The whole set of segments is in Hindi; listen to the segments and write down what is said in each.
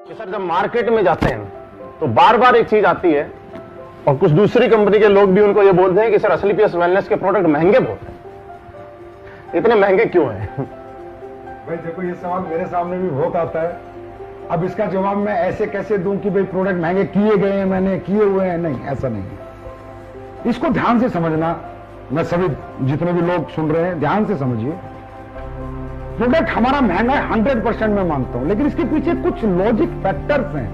कि सर जब मार्केट में जाते हैं तो बार बार एक चीज आती है और कुछ दूसरी कंपनी के लोग भी उनको ये बोलते हैं कि सर असली पीएस वेलनेस के प्रोडक्ट महंगे बहुत हैं। इतने महंगे क्यों हैं? भाई देखो, ये सवाल मेरे सामने भी बहुत आता है। अब इसका जवाब मैं ऐसे कैसे दूं कि भाई प्रोडक्ट महंगे किए गए हैं, मैंने किए हुए हैं? नहीं, ऐसा नहीं है। इसको ध्यान से समझना। मैं सभी जितने भी लोग सुन रहे हैं ध्यान से समझिए। प्रोडक्ट हमारा महंगा है 100% मैं मानता हूं, लेकिन इसके पीछे कुछ लॉजिक फैक्टर्स हैं,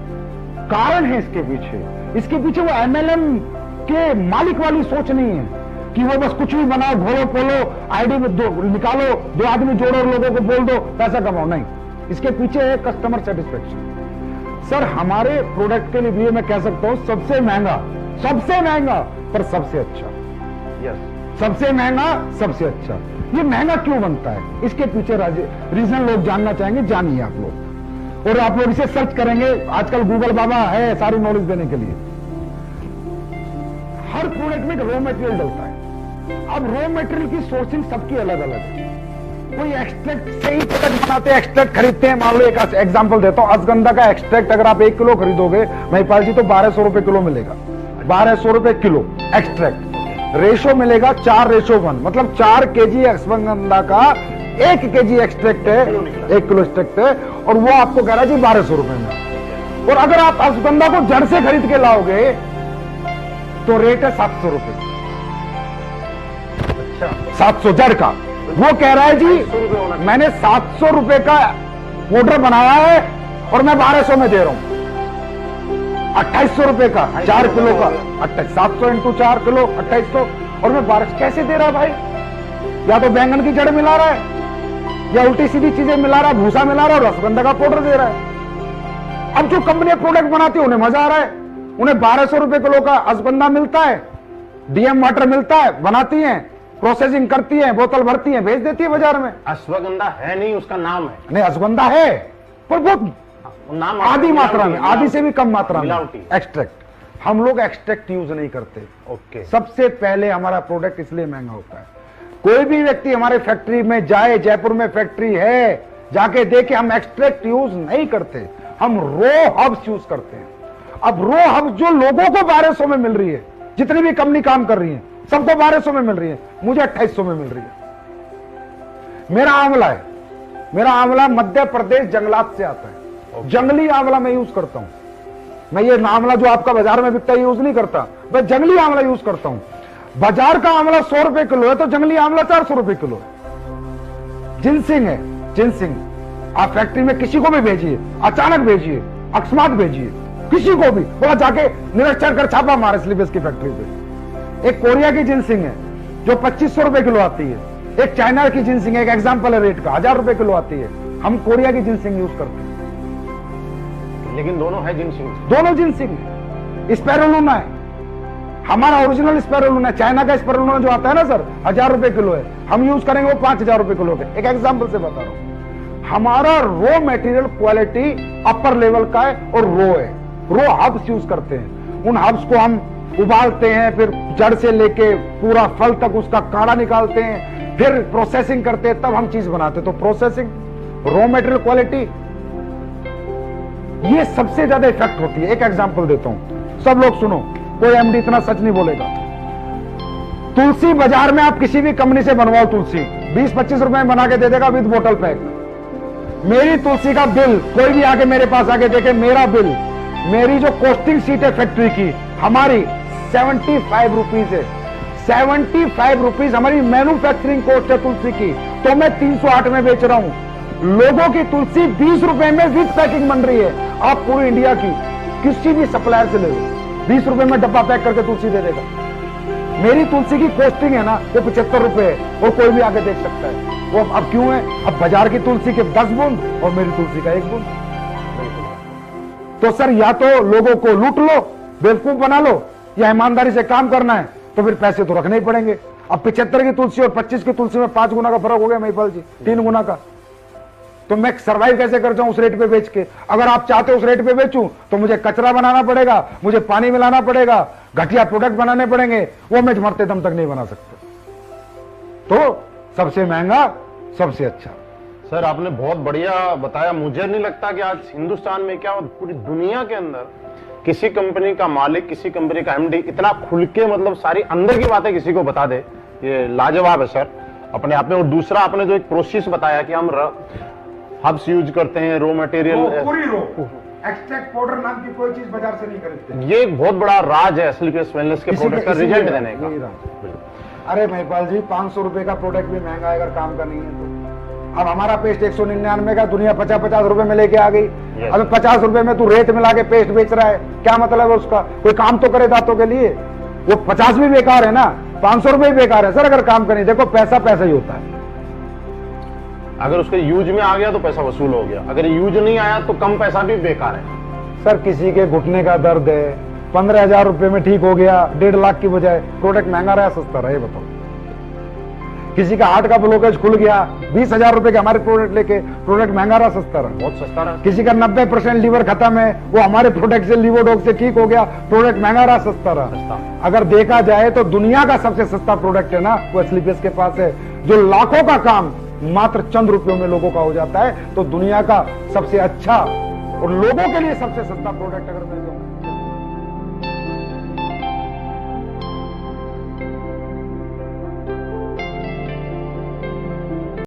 कारण है इसके पीछे। इसके पीछे वो एमएलएम के मालिक वाली सोच नहीं है कि वो बस कुछ भी बनाओ, घोलो पोलो, आईडी में दो निकालो, 2 आदमी जोड़ो, लोगों को बोल दो, पैसा कमाओ। नहीं, इसके पीछे है कस्टमर सेटिस्फेक्शन। सर हमारे प्रोडक्ट के लिए मैं कह सकता हूं सबसे महंगा पर सबसे अच्छा। यस, सबसे महंगा सबसे अच्छा। ये महंगा क्यों बनता है? इसके पीछे रीजन लोग जानना चाहेंगे, जानिए आप लोग। और आप लोग इसे सर्च करेंगे, आजकल गूगल बाबा है सारी नॉलेज देने के लिए। हर प्रोडक्ट में रॉ मटेरियल डलता है। अब रॉ मटेरियल की सोर्सिंग सबकी अलग अलग है। कोई एक्सट्रैक्ट से ही प्रोडक्ट बनाते हैं, एक्सट्रैक्ट खरीदते हैं। मान लो एक एग्जांपल देता हूं, अश्वगंधा का एक्सट्रैक्ट अगर आप 1 किलो खरीदोगे महिपाल जी तो 1200 रुपए किलो मिलेगा। 1200 रुपए किलो एक्सट्रैक्ट। रेशो मिलेगा 4:1, मतलब 4 केजी अश्वगंधा का 1 केजी एक्सट्रैक्ट है, 1 किलो एक्सट्रैक्ट है, और वो आपको कह रहा है जी 1200 रुपए में। और अगर आप अश्वगंधा को जड़ से खरीद के लाओगे तो रेट है 700 रुपए। अच्छा, 700 जड़ का। वो कह रहा है जी मैंने 700 रुपए का ऑर्डर बनाया है और मैं 1200 में दे रहा हूं। 2800 रुपए का 4 किलो का 700 इंटू 4 किलो 2800, और मैं 1200 कैसे दे रहा भाई? या तो बैंगन की जड़ मिला रहा है, या उल्टी सीधी चीजें मिला रहा है, भूसा मिला रहा है, और अश्वगंधा का पाउडर दे रहा है। अब जो कंपनी प्रोडक्ट बनाती है उन्हें मजा आ रहा है, उन्हें 1200 रुपए किलो का अश्वगंधा मिलता है, डीएम वाटर मिलता है, बनाती है, प्रोसेसिंग करती है, बोतल भरती है, भेज देती है बाजार में। अश्वगंधा है नहीं, उसका नाम है। नहीं, अश्वगंधा है पर बहुत नाम आधी मात्रा में, आधी से भी कम मात्रा में मिलावटी। एक्सट्रैक्ट। हम लोग एक्सट्रैक्ट यूज नहीं करते। ओके। सबसे पहले हमारा प्रोडक्ट इसलिए महंगा होता है। कोई भी व्यक्ति हमारे फैक्ट्री में जाए, जयपुर में फैक्ट्री है, जाके देखे, हम एक्सट्रैक्ट यूज नहीं करते, हम रॉ हब्स यूज करते हैं। अब रॉ हब्स जो लोगों को 1200 में मिल रही है, जितनी भी कंपनी काम कर रही है सबको 1200 में मिल रही है, मुझे 2800 में मिल रही है। मेरा आंवला है, मेरा आंवला मध्य प्रदेश जंगलात से आता है। जंगली आंवला मैं यूज करता हूं। मैं ये आंवला जो आपका बाजार में बिकता है यूज नहीं करता, मैं जंगली आंवला यूज करता हूं। बाजार का आंवला 100 रुपए किलो है तो जंगली आंवला 400 रुपए किलो है। जिनसिंग है, जिनसिंग आप फैक्ट्री में किसी को भी भेजिए, अचानक भेजिए, अकस्मात भेजिए, किसी को भी बोला जाके निरीक्षण कर छापा मारे स्लीपेज की फैक्ट्री पे। एक कोरिया की जिनसिंग है जो 2500 रुपए किलो आती है, एक चाइना की जिनसिंग है, एक एग्जाम्पल है रेट का, 1000 रुपए किलो आती है। हम कोरिया की जिनसिंग यूज करते हैं, लेकिन दोनों है जिनसिंग, दोनों जिनसिंग। स्पैरुलिना है हमारा ओरिजिनल स्पैरुलिना, चाइना का स्पैरुलिना जो आता है ना सर 1000 रुपए किलो है, हम यूज करेंगे वो 5000 रुपए किलो के। एक एग्जांपल से बता रहा हूं, हमारा raw material quality upper level का है और रॉ है। रॉ हब्स यूज करते हैं, उन हब्स को हम उबालते हैं, फिर जड़ से लेके पूरा फल तक उसका काढ़ा निकालते हैं, फिर प्रोसेसिंग करते हैं, तब हम चीज बनाते हैं। तो प्रोसेसिंग, रॉ मटेरियल क्वालिटी, ये सबसे ज्यादा इफेक्ट होती है। एक एग्जांपल देता हूं, सब लोग सुनो, कोई एमडी इतना सच नहीं बोलेगा। तुलसी बाजार में आप किसी भी कंपनी से बनवाओ, तुलसी 20-25 रुपए में बना के दे देगा विद बोतल पैक। मेरी तुलसी का बिल, कोई भी आके मेरे पास आके देखे, मेरा बिल, मेरी जो कॉस्टिंग शीट है फैक्ट्री की, हमारी 75 रुपीज है। 75 रुपीज हमारी मैन्युफैक्चरिंग कॉस्ट है तुलसी की, तो मैं 308 में बेच रहा हूं। लोगों की तुलसी 20 रुपए में विद पैकिंग बन रही है। आप पूरी इंडिया की किसी भी सप्लायर से ले लो, 20 रुपए में डब्बा पैक करके तुलसी दे देगा। मेरी तुलसी की कॉस्टिंग है ना वो 75 रुपए है, और कोई भी आके देख सकता है। वो अब क्यों है? अब बाजार की तुलसी के 10 बूंद और मेरी तुलसी का 1 बूंद। तो सर या तो लोगों को लूट लो, बेवकूफ बना लो, या ईमानदारी से काम करना है तो फिर पैसे तो रखने ही पड़ेंगे। अब 75 की तुलसी और 25 की तुलसी में 5 गुना का फर्क हो गया महिपाल जी, 3 गुना का। तो मैं सर्वाइव कैसे कर जाऊं उस रेट पे बेच के? अगर आप चाहते उस रेट पे बेचूं तो मुझे कचरा बनाना पड़ेगा, मुझे पानी मिलाना पड़ेगा, घटिया प्रोडक्ट बनाने पड़ेंगे, वो मैं मरते दम तक नहीं बना सकते। तो सबसे महंगा, सबसे अच्छा। सर आपने बहुत बढ़िया बताया। मुझे नहीं लगता कि आज हिंदुस्तान में क्या, पूरी दुनिया के अंदर किसी कंपनी का मालिक, किसी कंपनी का एमडी इतना खुल के मतलब सारी अंदर की बातें किसी को बता दे, ये लाजवाब है सर अपने आप में। और दूसरा आपने जो एक प्रोसेस बताया कि हम हब्स यूज करते हैं, रॉ मटेरियल, पूरी रो एक्सट्रैक्ट पाउडर नाम की कोई चीज बाजार से नहीं खरीदते। ये एक बहुत बड़ा राज है SLPS वेलनेस के प्रोडक्ट का रिजल्ट देने का। अरे महिपाल जी, 500 रुपए का प्रोडक्ट भी महंगा है अगर काम का नहीं है तो। अब हमारा पेस्ट 199 का, दुनिया 50-50 रुपए में लेके आ गई। अब 50 रुपए में तू रेट मिला के पेस्ट बेच रहा है, क्या मतलब है उसका? कोई काम तो करे दांतों के लिए। वो 50 भी बेकार है ना, 500 रुपए भी बेकार है सर अगर काम का नहीं। देखो पैसा पैसा ही होता है। अगर उसके यूज में आ गया तो पैसा वसूल हो गया, अगर यूज नहीं आया तो कम पैसा भी बेकार है। सर किसी के घुटने का दर्द है, 15,000 रुपए में ठीक हो गया, 1.5 लाख की बजाय, प्रोडक्ट महंगा रहा सस्ता रहा, ये बताओ। किसी का हार्ट का ब्लॉकेज खुल गया, 20,000 रुपए के हमारे प्रोडक्ट लेके, प्रोडक्ट महंगा रहा सस्ता रहा, बहुत सस्ता रहा। किसी का 90% लीवर खत्म है, वो हमारे प्रोडक्ट से लीवोडॉग से ठीक हो गया, प्रोडक्ट महंगा रहा सस्ता रहा। अगर देखा जाए तो दुनिया का सबसे सस्ता प्रोडक्ट है ना, वो SLPS के पास है, जो लाखों का काम मात्र चंद रुपयों में लोगों का हो जाता है। तो दुनिया का सबसे अच्छा और लोगों के लिए सबसे सस्ता प्रोडक्ट अगर मैं